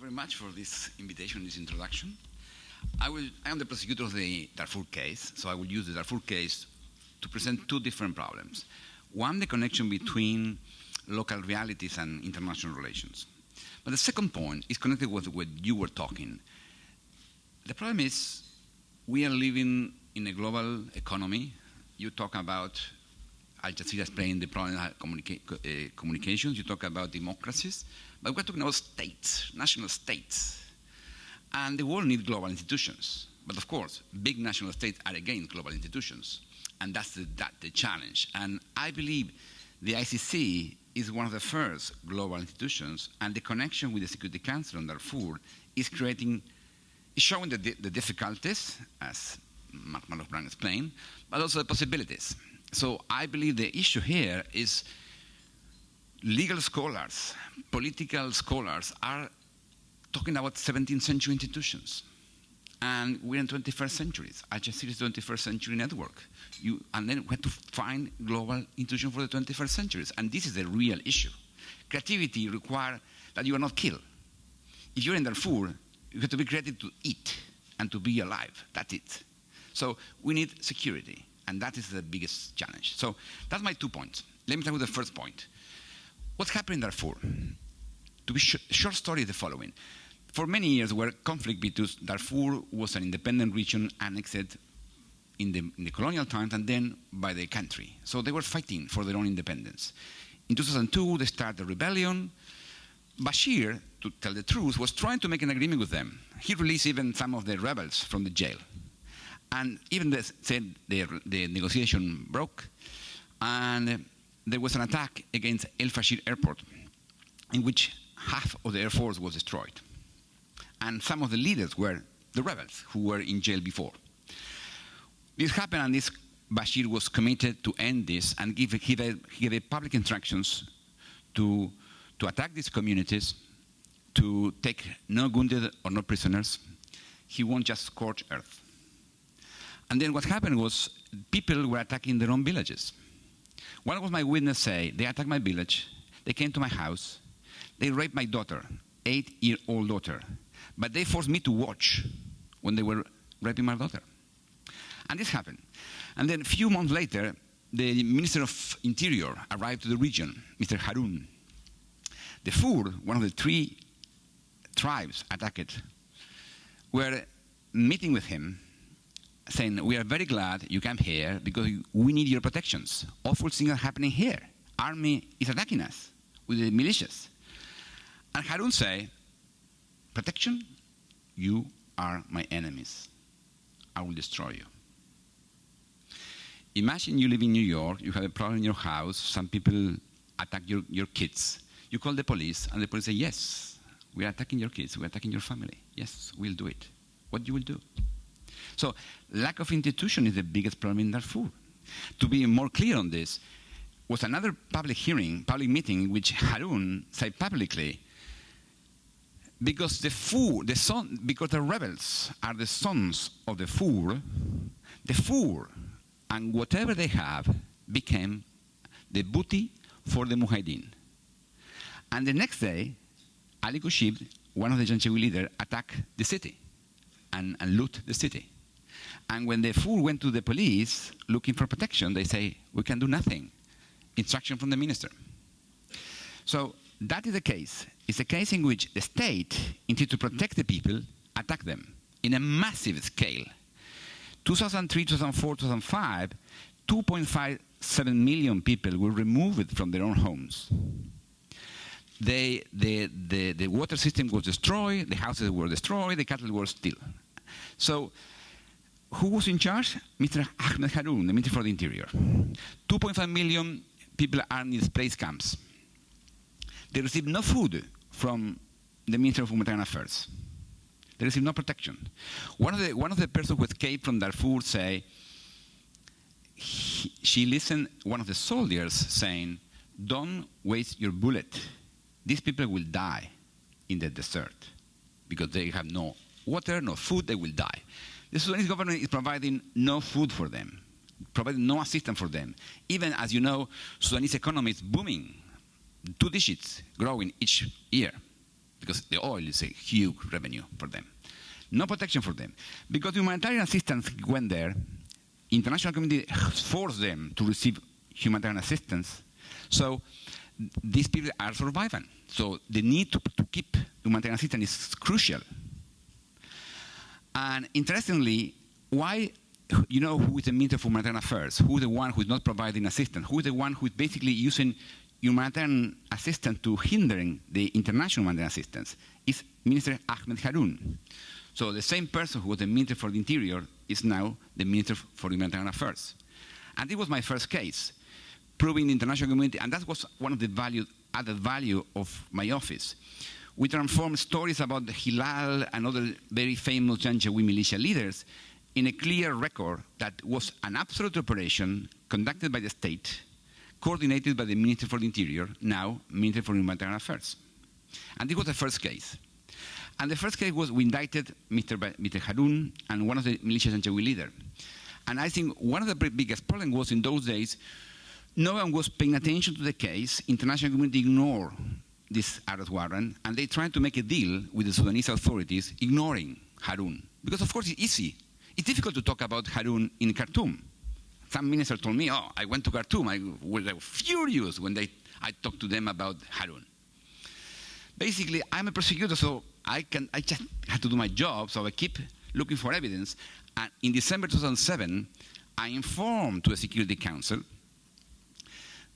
very much for this invitation, this introduction. I am the prosecutor of the Darfur case, so I will use the Darfur case to present two different problems. One, the connection between local realities and international relations. But the second point is connected with what you were talking. The problem is we are living in a global economy. You talk about Al Jazeera explaining the problem of communications. You talk about democracies. But we're talking about states, national states. And the world needs global institutions. But of course, big national states are against global institutions. And that's the challenge. And I believe the ICC is one of the first global institutions, and the connection with the Security Council on Darfur is showing the difficulties, as Mark Brown explained, but also the possibilities. So I believe the issue here is legal scholars, political scholars are talking about 17th century institutions. And we're in 21st century. Al Jazeera is 21st century network. And then we have to find global institutions for the 21st century. And this is the real issue. Creativity requires that you are not killed. If you're in Darfur, you have to be creative to eat and to be alive. That's it. So we need security. And that is the biggest challenge. So that's my 2 points. Let me start with the first point. What's happening in Darfur? To be short story is the following. For many years, where conflict between Darfur was an independent region annexed in the colonial times and then by the country. So they were fighting for their own independence. In 2002, they started a rebellion. Bashir, to tell the truth, was trying to make an agreement with them. He released even some of the rebels from the jail. And even they said the negotiation broke. And there was an attack against El Fashir airport, in which half of the Air Force was destroyed. And some of the leaders were the rebels who were in jail before. This happened, and Bashir was committed to end this and he gave public instructions to attack these communities, to take no wounded or no prisoners. He won't just scorch earth. And then what happened was people were attacking their own villages. One was my witness say, they attacked my village, they came to my house, they raped my daughter, 8-year-old daughter. But they forced me to watch when they were raping my daughter. And this happened. And then a few months later, the Minister of Interior arrived to the region, Mr. Harun. The Fur, one of the 3 tribes attacked, were meeting with him, saying, we are very glad you came here because we need your protections. Awful things are happening here. Army is attacking us with the militias. And Harun said, protection, you are my enemies. I will destroy you. Imagine you live in New York, you have a problem in your house, some people attack your kids. You call the police, and the police say, yes, we are attacking your kids, we are attacking your family. Yes, we'll do it. What you will do? So lack of institution is the biggest problem in Darfur. To be more clear on this, was another public hearing, public meeting, in which Harun said publicly, because because the rebels are the sons of the Fur and whatever they have became the booty for the Mujahideen. And the next day, Ali Kushib, one of the Janjaweed leaders, attacked the city and loot the city. And when the Fur went to the police looking for protection, they say, we can do nothing. Instruction from the minister. So that is the case. It's a case in which the state, instead to protect the people, attack them in a massive scale. 2003, 2004, 2005, 2.57 million people were removed from their own homes. The water system was destroyed, the houses were destroyed, the cattle were still. So who was in charge? Mr. Ahmed Harun, the Minister for the Interior. 2.5 million people are in displaced camps. They receive no food from the Minister of Humanitarian Affairs. They receive no protection. One of the persons who escaped from Darfur say, she listened, one of the soldiers saying, don't waste your bullet. These people will die in the desert because they have no water, no food, they will die. The Sudanese government is providing no food for them, providing no assistance for them. Even, as you know, Sudanese economy is booming, 2 digits growing each year. because the oil is a huge revenue for them. No protection for them. Because humanitarian assistance went there, international community forced them to receive humanitarian assistance. So these people are surviving. So the need to keep humanitarian assistance is crucial. And interestingly, why, you know, who is the Minister for Humanitarian Affairs? Who is the one who is not providing assistance? Who is the one who is basically using humanitarian assistance to hindering the international humanitarian assistance? It's Minister Ahmed Haroun. So the same person who was the Minister for the Interior is now the Minister for Humanitarian Affairs. And it was my first case, proving the international community, and that was one of the added value of my office. We transformed stories about the Hilal and other very famous Janjaweed militia leaders in a clear record that was an absolute operation conducted by the state, coordinated by the Minister for the Interior, now Minister for Humanitarian Affairs. And this was the first case. And the first case was we indicted Mr. Haroun and one of the militia Janjaweed leaders. And I think one of the biggest problems was in those days, no one was paying attention to the case. International community ignored this arrest warrant, and they tried to make a deal with the Sudanese authorities, ignoring Haroun. Because of course it's easy. It's difficult to talk about Haroun in Khartoum. Some minister told me, oh, I went to Khartoum. I was furious when I talked to them about Haroun. Basically, I'm a prosecutor, so I just had to do my job, so I keep looking for evidence. And in December 2007, I informed to the Security Council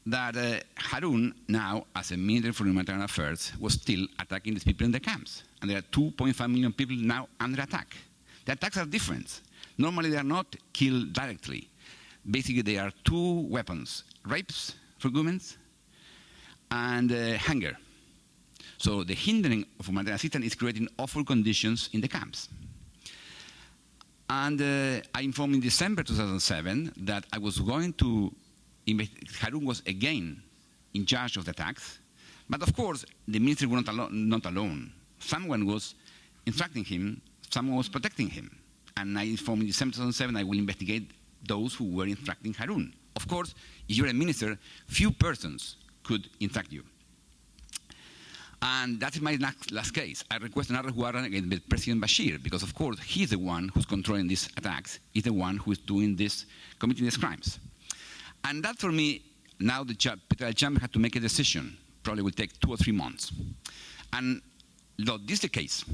that Haroun, now as a Minister for Humanitarian Affairs, was still attacking these people in the camps. And there are 2.5 million people now under attack. The attacks are different. Normally, they are not killed directly. Basically, there are two weapons, rapes for women and hunger. So the hindering of humanitarian assistance is creating awful conditions in the camps. And I informed in December 2007 that I was going to Haroun was again in charge of the attacks, but of course the ministry was not alone. Someone was instructing him, someone was protecting him. And I informed in December 2007 I will investigate those who were instructing Haroun. Of course, if you're a minister, few persons could instruct you. And that's my last case. I request an arrest warrant against President Bashir, because of course he's the one who's controlling these attacks, he's the one who's doing this, committing these crimes. And that for me, now the Petroleum Chamber had to make a decision. Probably will take 2 or 3 months. And look, this is the case.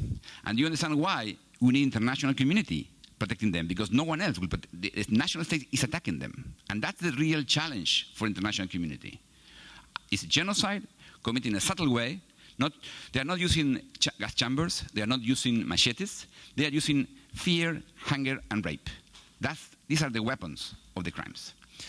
And you understand why we need international community protecting them, because no one else will the national state is attacking them. And that's the real challenge for international community. It's genocide, committed in a subtle way. They are not using gas chambers, they are not using machetes, they are using fear, hunger, and rape. These are the weapons of the crimes.